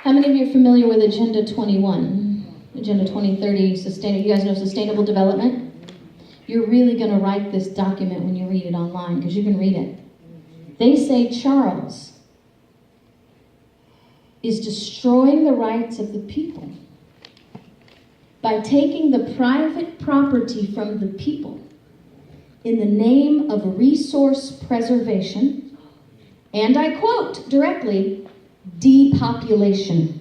How many of you are familiar with Agenda 21? Agenda 2030, you guys know sustainable development? You're really going to write this document when you read it online, because you can read it. They say Charles is destroying the rights of the people by taking the private property from the people in the name of resource preservation, and I quote directly, depopulation.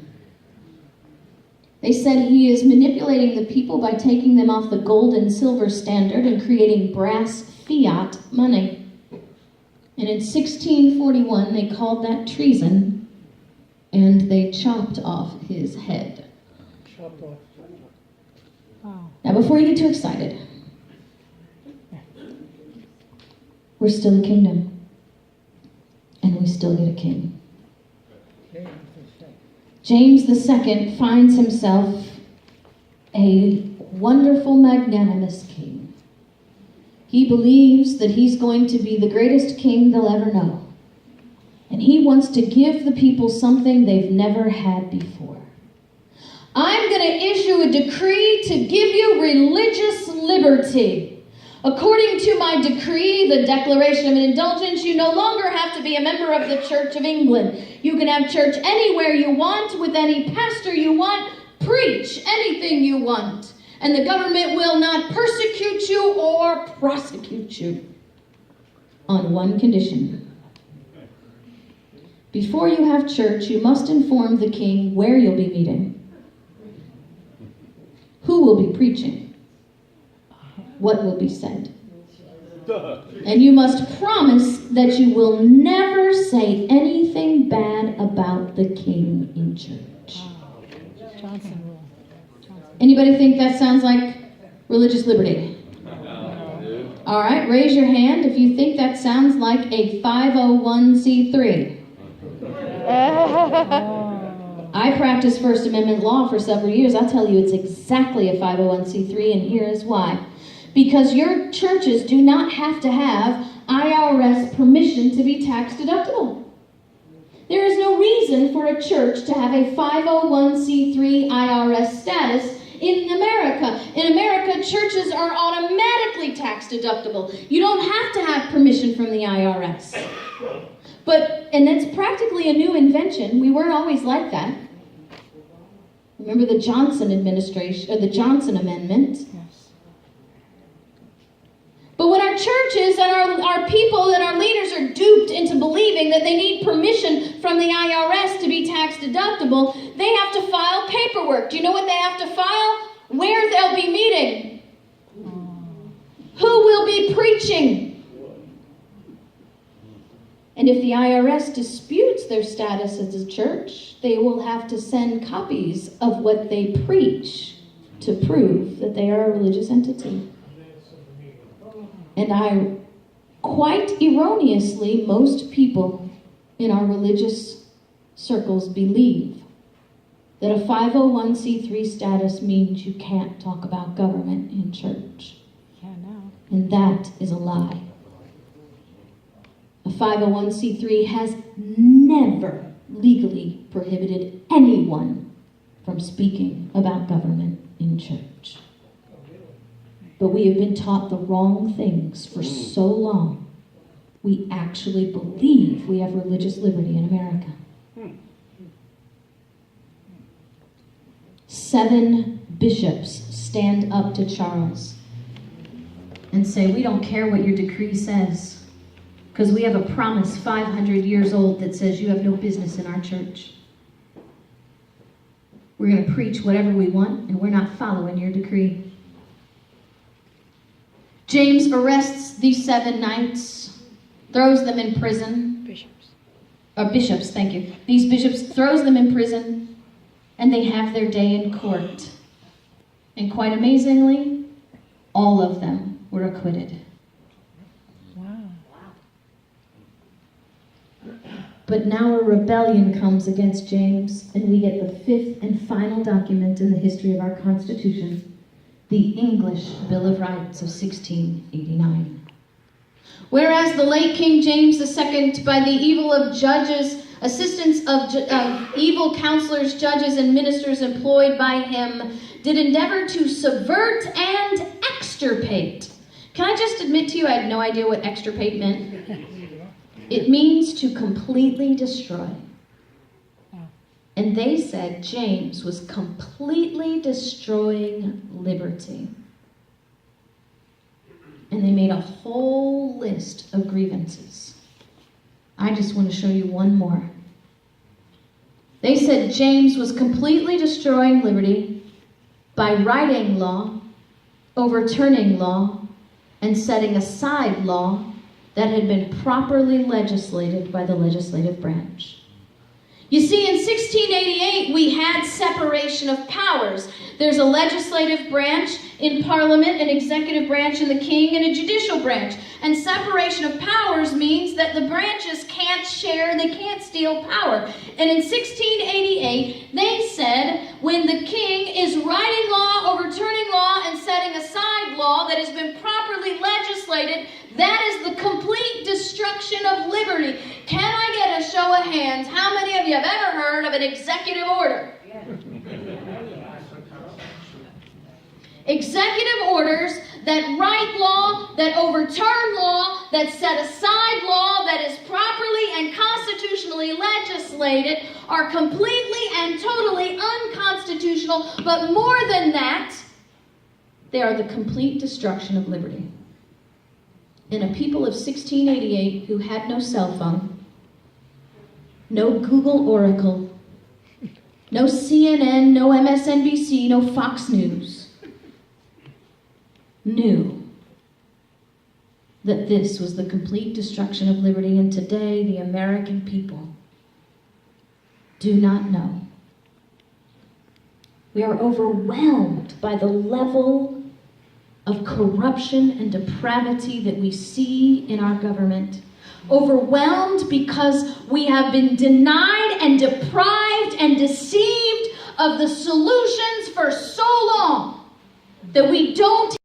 They said he is manipulating the people by taking them off the gold and silver standard and creating brass fiat money. And in 1641, they called that treason, and they chopped off his head. Wow. Now, before you get too excited, we're still a kingdom, and we still get a king. James II finds himself a wonderful, magnanimous king. He believes that he's going to be the greatest king they'll ever know. And he wants to give the people something they've never had before. I'm going to issue a decree to give you religious liberty. According to my decree, the Declaration of Indulgence, you no longer have to be a member of the Church of England. You can have church anywhere you want, with any pastor you want, preach anything you want. And the government will not persecute you or prosecute you. On one condition. Before you have church, you must inform the king where you'll be meeting, who will be preaching, what will be said. And you must promise that you will never say anything bad about the king in church. Johnson rule. Anybody think that sounds like religious liberty? All right, raise your hand if you think that sounds like a 501c3. I practiced First Amendment law for several years. I'll tell you it's exactly a 501c3, and here is why. Because your churches do not have to have IRS permission to be tax deductible. There is no reason for a church to have a 501c3 IRS status in America. In America, churches are automatically tax deductible. You don't have to have permission from the IRS. And it's practically a new invention. We weren't always like that. Remember the Johnson administration, or the Johnson Amendment? Yes. But when our churches and our people and our leaders are duped into believing that they need permission from the IRS to be tax deductible, they have to file paperwork. Do you know what they have to file? Where they'll be meeting. Who will be preaching. And if the IRS disputes their status as a church, they will have to send copies of what they preach to prove that they are a religious entity. And quite erroneously, most people in our religious circles believe that a 501c3 status means you can't talk about government in church. Yeah, now. And that is a lie. A 501c3 has never legally prohibited anyone from speaking about government in church. But we have been taught the wrong things for so long, we actually believe we have religious liberty in America. 7 bishops stand up to Charles and say, we don't care what your decree says, because we have a promise 500 years old that says you have no business in our church. We're going to preach whatever we want, and we're not following your decree. James arrests these 7 knights, throws them in prison. Bishops, thank you. These bishops throws them in prison, and they have their day in court. And quite amazingly, all of them were acquitted. Wow. But now a rebellion comes against James, and we get the 5th and final document in the history of our Constitution, the English Bill of Rights of 1689. Whereas the late King James II, by the evil of judges, assistance of evil counselors, judges, and ministers employed by him, did endeavor to subvert and extirpate. Can I just admit to you, I had no idea what extirpate meant? It means to completely destroy. And they said James was completely destroying liberty. And they made a whole list of grievances. I just want to show you one more. They said James was completely destroying liberty by writing law, overturning law, and setting aside law that had been properly legislated by the legislative branch. You see, in 1688, we had separation of powers. There's a legislative branch in Parliament, an executive branch in the king, and a judicial branch. And separation of powers means that the branches can't share, they can't steal power. And in 1688, they said when the king is writing law, overturning law, and setting aside law that has been properly legislated, that is the complete destruction of liberty. Can I get a show of hands? How many of you have ever heard of an executive order? Executive orders that write law, that overturn law, that set aside law, that is properly and constitutionally legislated, are completely and totally unconstitutional, but more than that, they are the complete destruction of liberty. In a people of 1688 who had no cell phone, no Google Oracle, no CNN, no MSNBC, no Fox News, knew that this was the complete destruction of liberty, and today the American people do not know. We are overwhelmed by the level of corruption and depravity that we see in our government. Overwhelmed because we have been denied and deprived and deceived of the solutions for so long that we don't